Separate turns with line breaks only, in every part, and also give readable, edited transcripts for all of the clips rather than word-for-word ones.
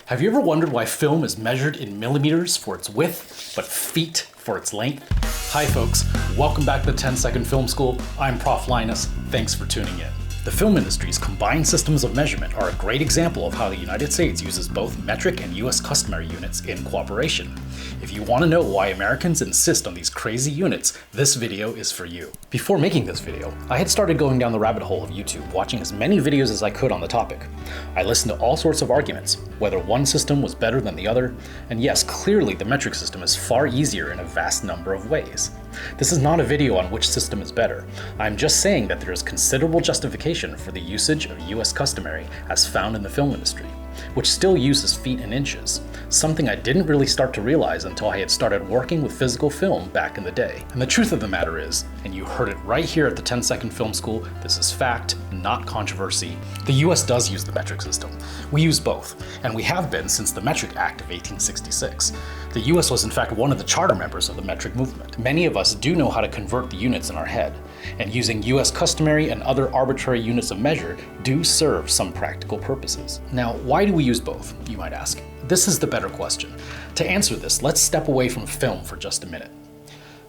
Have you ever wondered why film is measured in millimeters for its width, but feet for its length? Hi folks, welcome back to the 10-Second Film School. I'm Prof. Linus, thanks for tuning in. The film industry's combined systems of measurement are a great example of how the United States uses both metric and US customary units in cooperation. If you want to know why Americans insist on these crazy units, this video is for you. Before making this video, I had started going down the rabbit hole of YouTube, watching as many videos as I could on the topic. I listened to all sorts of arguments, whether one system was better than the other, and yes, clearly the metric system is far easier in a vast number of ways. This is not a video on which system is better. I'm just saying that there is considerable justification for the usage of US customary as found in the film industry, which still uses feet and inches, something I didn't really start to realize until I had started working with physical film back in the day. And the truth of the matter is, and you heard it right here at the 10-Second Film School, this is fact, not controversy, the US does use the metric system. We use both, and we have been since the Metric Act of 1866. The US was in fact one of the charter members of the metric movement. Many of us do know how to convert the units in our head, and using US customary and other arbitrary units of measure do serve some practical purposes. Now, why do we use both, you might ask? This is the better question. To answer this, let's step away from film for just a minute.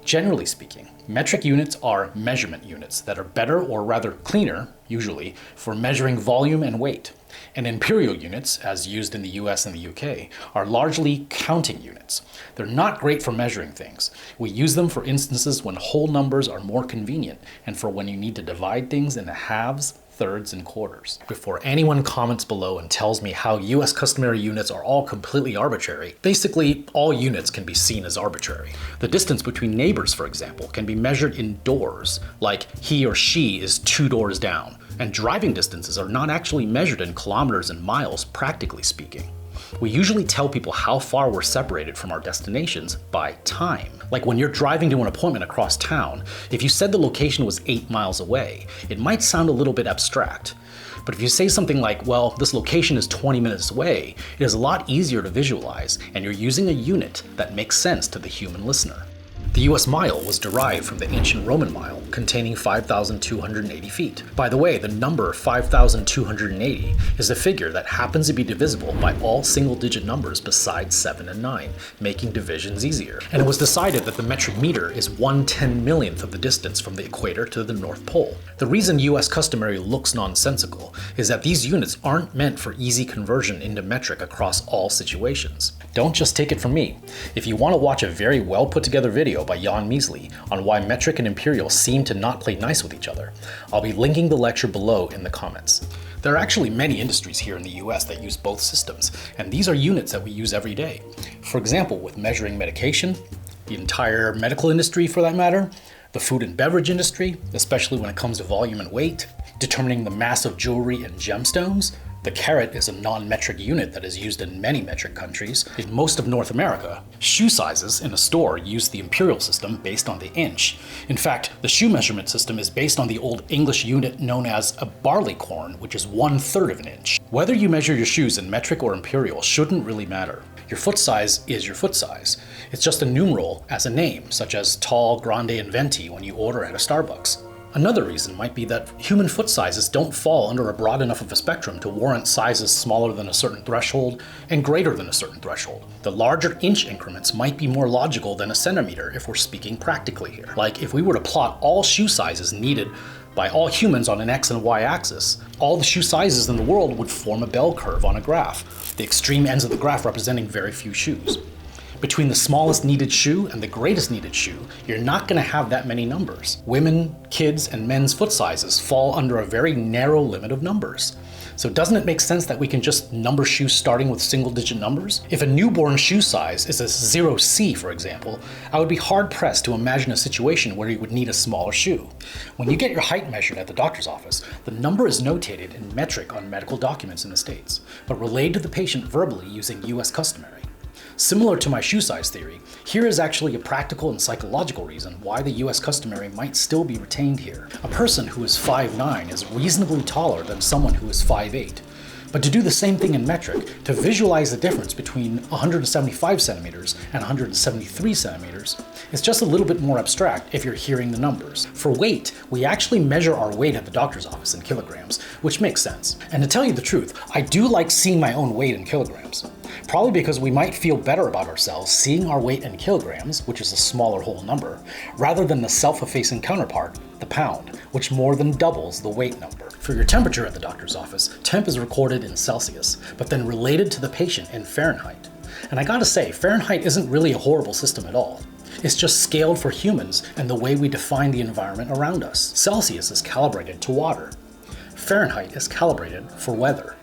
Generally speaking, metric units are measurement units that are better, or rather cleaner, usually, for measuring volume and weight. And imperial units, as used in the US and the UK, are largely counting units. They're not great for measuring things. We use them for instances when whole numbers are more convenient, and for when you need to divide things into halves, thirds, and quarters. Before anyone comments below and tells me how US customary units are all completely arbitrary, basically all units can be seen as arbitrary. The distance between neighbors, for example, can be measured in doors, like he or she is 2 doors down, and driving distances are not actually measured in kilometers and miles, practically speaking. We usually tell people how far we're separated from our destinations by time. Like when you're driving to an appointment across town, if you said the location was 8 miles away, it might sound a little bit abstract. But if you say something like, well, this location is 20 minutes away, it is a lot easier to visualize, and you're using a unit that makes sense to the human listener. The US mile was derived from the ancient Roman mile, containing 5,280 feet. By the way, the number 5,280 is a figure that happens to be divisible by all single-digit numbers besides 7 and 9, making divisions easier. And it was decided that the metric meter is 1/10,000,000th of the distance from the equator to the North Pole. The reason US customary looks nonsensical is that these units aren't meant for easy conversion into metric across all situations. Don't just take it from me. If you want to watch a very well put together video by Jan Misali on why metric and imperial seem to not play nice with each other, I'll be linking the lecture below in the comments. There are actually many industries here in the US that use both systems, and these are units that we use every day. For example, with measuring medication, the entire medical industry for that matter, the food and beverage industry, especially when it comes to volume and weight, determining the mass of jewelry and gemstones. The carat is a non-metric unit that is used in many metric countries. In most of North America, shoe sizes in a store use the imperial system based on the inch. In fact, the shoe measurement system is based on the Old English unit known as a barleycorn, which is 1/3 of an inch. Whether you measure your shoes in metric or imperial shouldn't really matter. Your foot size is your foot size. It's just a numeral as a name, such as tall, grande, and venti when you order at a Starbucks. Another reason might be that human foot sizes don't fall under a broad enough of a spectrum to warrant sizes smaller than a certain threshold and greater than a certain threshold. The larger inch increments might be more logical than a centimeter if we're speaking practically here. Like if we were to plot all shoe sizes needed by all humans on an X and Y axis, all the shoe sizes in the world would form a bell curve on a graph, the extreme ends of the graph representing very few shoes. Between the smallest needed shoe and the greatest needed shoe, you're not going to have that many numbers. Women, kids, and men's foot sizes fall under a very narrow limit of numbers. So doesn't it make sense that we can just number shoes starting with single-digit numbers? If a newborn shoe size is a 0C, for example, I would be hard-pressed to imagine a situation where you would need a smaller shoe. When you get your height measured at the doctor's office, the number is notated in metric on medical documents in the States, but relayed to the patient verbally using US customary. Similar to my shoe size theory, here is actually a practical and psychological reason why the US customary might still be retained here. A person who is 5'9" is reasonably taller than someone who is 5'8", But to do the same thing in metric, to visualize the difference between 175 centimeters and 173 centimeters, it's just a little bit more abstract if you're hearing the numbers. For weight, we actually measure our weight at the doctor's office in kilograms, which makes sense. And to tell you the truth, I do like seeing my own weight in kilograms. Probably because we might feel better about ourselves seeing our weight in kilograms, which is a smaller whole number, rather than the self-effacing counterpart, the pound, which more than doubles the weight number. For your temperature at the doctor's office, temp is recorded in Celsius, but then related to the patient in Fahrenheit. And I gotta say, Fahrenheit isn't really a horrible system at all. It's just scaled for humans and the way we define the environment around us. Celsius is calibrated to water. Fahrenheit is calibrated for weather.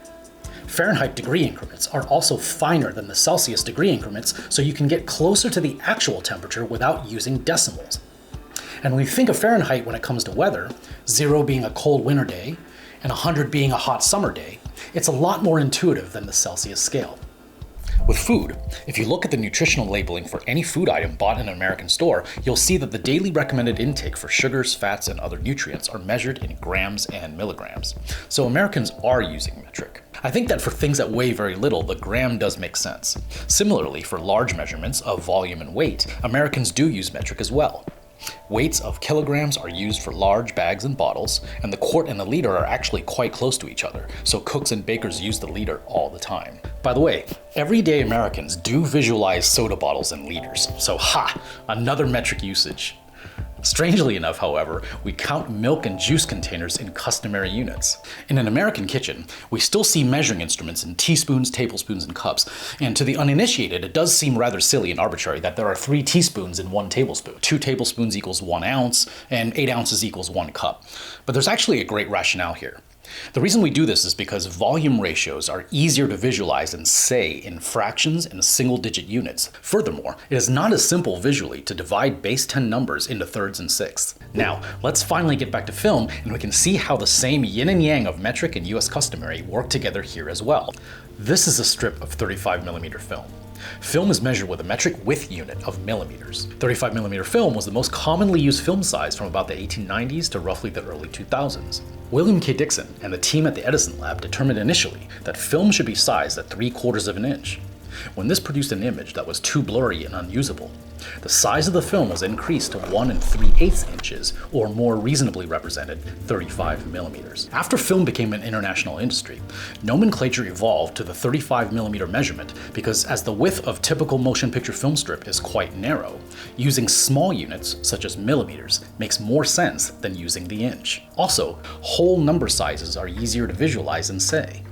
Fahrenheit degree increments are also finer than the Celsius degree increments, so you can get closer to the actual temperature without using decimals. And when we think of Fahrenheit when it comes to weather, 0 being a cold winter day and 100 being a hot summer day, it's a lot more intuitive than the Celsius scale. With food, if you look at the nutritional labeling for any food item bought in an American store, you'll see that the daily recommended intake for sugars, fats, and other nutrients are measured in grams and milligrams. So Americans are using metric. I think that for things that weigh very little, the gram does make sense. Similarly, for large measurements of volume and weight, Americans do use metric as well. Weights of kilograms are used for large bags and bottles, and the quart and the liter are actually quite close to each other, so cooks and bakers use the liter all the time. By the way, everyday Americans do visualize soda bottles in liters, so another metric usage. Strangely enough, however, we count milk and juice containers in customary units. In an American kitchen, we still see measuring instruments in teaspoons, tablespoons, and cups, and to the uninitiated, it does seem rather silly and arbitrary that there are 3 teaspoons in 1 tablespoon. 2 tablespoons equals 1 ounce, and 8 ounces equals 1 cup. But there's actually a great rationale here. The reason we do this is because volume ratios are easier to visualize and say in fractions and single-digit units. Furthermore, it is not as simple visually to divide base 10 numbers into thirds and sixths. Now, let's finally get back to film and we can see how the same yin and yang of metric and US customary work together here as well. This is a strip of 35mm film. Film is measured with a metric width unit of millimeters. 35mm film was the most commonly used film size from about the 1890s to roughly the early 2000s. William K. Dixon and the team at the Edison lab determined initially that film should be sized at 3/4 of an inch. When this produced an image that was too blurry and unusable, the size of the film was increased to 1 3/8 inches, or more reasonably represented, 35mm. After film became an international industry, nomenclature evolved to the 35mm measurement because as the width of typical motion picture film strip is quite narrow, using small units, such as millimeters, makes more sense than using the inch. Also, whole number sizes are easier to visualize and say.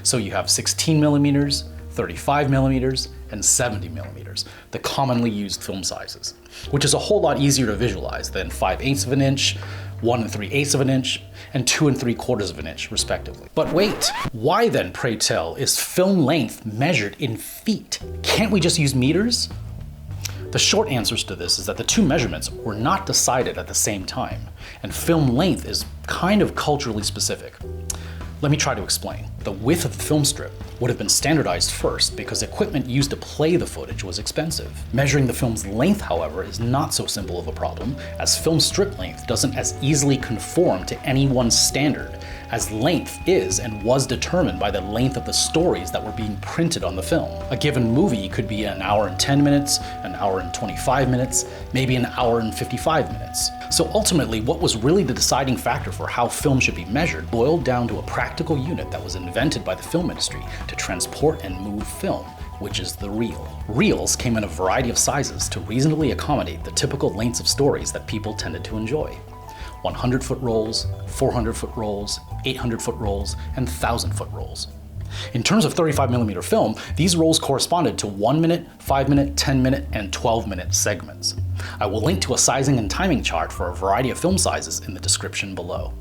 So you have 16mm, 35mm, and 70mm, the commonly used film sizes, which is a whole lot easier to visualize than 5/8 of an inch, 1 3/8 of an inch, and 2 3/4 of an inch, respectively. But wait, why then, pray tell, is film length measured in feet? Can't we just use meters? The short answers to this is that the two measurements were not decided at the same time, and film length is kind of culturally specific. Let me try to explain. The width of the film strip would have been standardized first because equipment used to play the footage was expensive. Measuring the film's length, however, is not so simple of a problem, as film strip length doesn't as easily conform to any one standard, as length is and was determined by the length of the stories that were being printed on the film. A given movie could be an hour and 10 minutes, an hour and 25 minutes, maybe an hour and 55 minutes. So ultimately, what was really the deciding factor for how film should be measured boiled down to a practical unit that was invented by the film industry to transport and move film, which is the reel. Reels came in a variety of sizes to reasonably accommodate the typical lengths of stories that people tended to enjoy. 100-foot rolls, 400-foot rolls, 800-foot rolls, and 1,000-foot rolls. In terms of 35mm film, these rolls corresponded to 1-minute, 5-minute, 10-minute, and 12-minute segments. I will link to a sizing and timing chart for a variety of film sizes in the description below.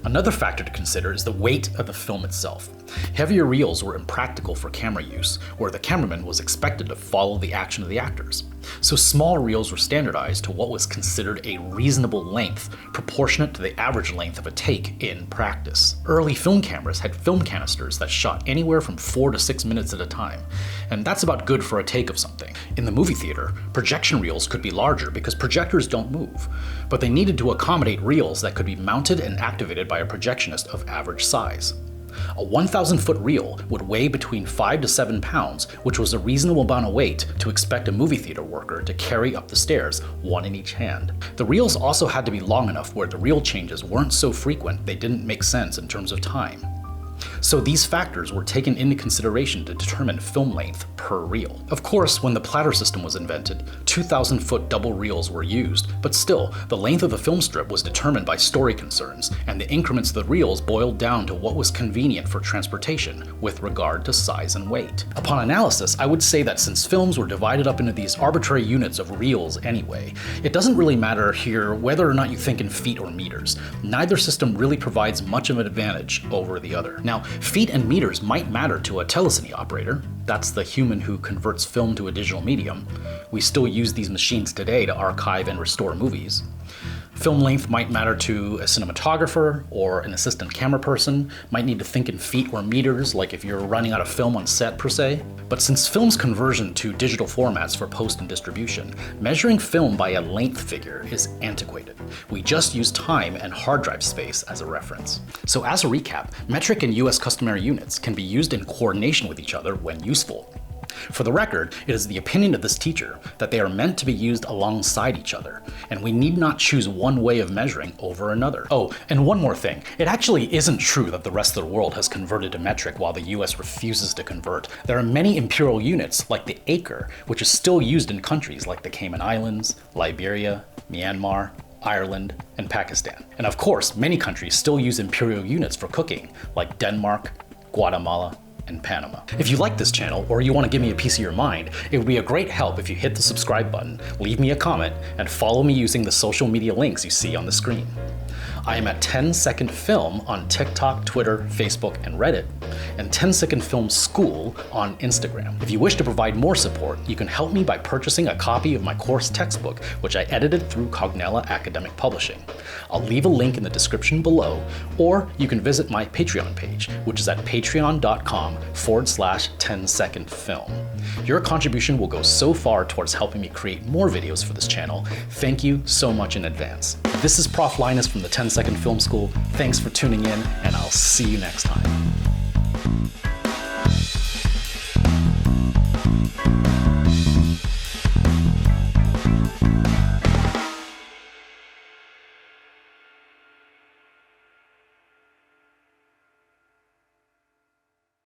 Another factor to consider is the weight of the film itself. Heavier reels were impractical for camera use, where the cameraman was expected to follow the action of the actors. So small reels were standardized to what was considered a reasonable length, proportionate to the average length of a take in practice. Early film cameras had film canisters that shot anywhere from 4 to 6 minutes at a time, and that's about good for a take of something. In the movie theater, projection reels could be larger because projectors don't move, but they needed to accommodate reels that could be mounted and activated by a projectionist of average size. A 1,000-foot reel would weigh between 5 to 7 pounds, which was a reasonable amount of weight to expect a movie theater worker to carry up the stairs, one in each hand. The reels also had to be long enough where the reel changes weren't so frequent they didn't make sense in terms of time. So these factors were taken into consideration to determine film length per reel. Of course, when the platter system was invented, 2,000-foot double reels were used, but still, the length of the film strip was determined by story concerns, and the increments of the reels boiled down to what was convenient for transportation with regard to size and weight. Upon analysis, I would say that since films were divided up into these arbitrary units of reels anyway, it doesn't really matter here whether or not you think in feet or meters. Neither system really provides much of an advantage over the other. Now, feet and meters might matter to a telecine operator. That's the human who converts film to a digital medium. We still use these machines today to archive and restore movies. Film length might matter to a cinematographer or an assistant camera person, might need to think in feet or meters, like if you're running out of film on set per se. But since film's conversion to digital formats for post and distribution, measuring film by a length figure is antiquated. We just use time and hard drive space as a reference. So as a recap, metric and US customary units can be used in coordination with each other when useful. For the record, it is the opinion of this teacher that they are meant to be used alongside each other, and we need not choose one way of measuring over another. Oh, and one more thing. It actually isn't true that the rest of the world has converted to metric while the US refuses to convert. There are many imperial units, like the acre, which is still used in countries like the Cayman Islands, Liberia, Myanmar, Ireland, and Pakistan. And of course, many countries still use imperial units for cooking, like Denmark, Guatemala, and Panama. If you like this channel or you want to give me a piece of your mind, it would be a great help if you hit the subscribe button, leave me a comment, and follow me using the social media links you see on the screen. I am at 10 Second Film on TikTok, Twitter, Facebook, and Reddit, and 10 Second Film School on Instagram. If you wish to provide more support, you can help me by purchasing a copy of my course textbook, which I edited through Cognella Academic Publishing. I'll leave a link in the description below, or you can visit my Patreon page, which is at patreon.com/10 Second Film. Your contribution will go so far towards helping me create more videos for this channel. Thank you so much in advance. This is Prof. Linus from the 10 Second Film School. Thanks for tuning in, and I'll see you next time.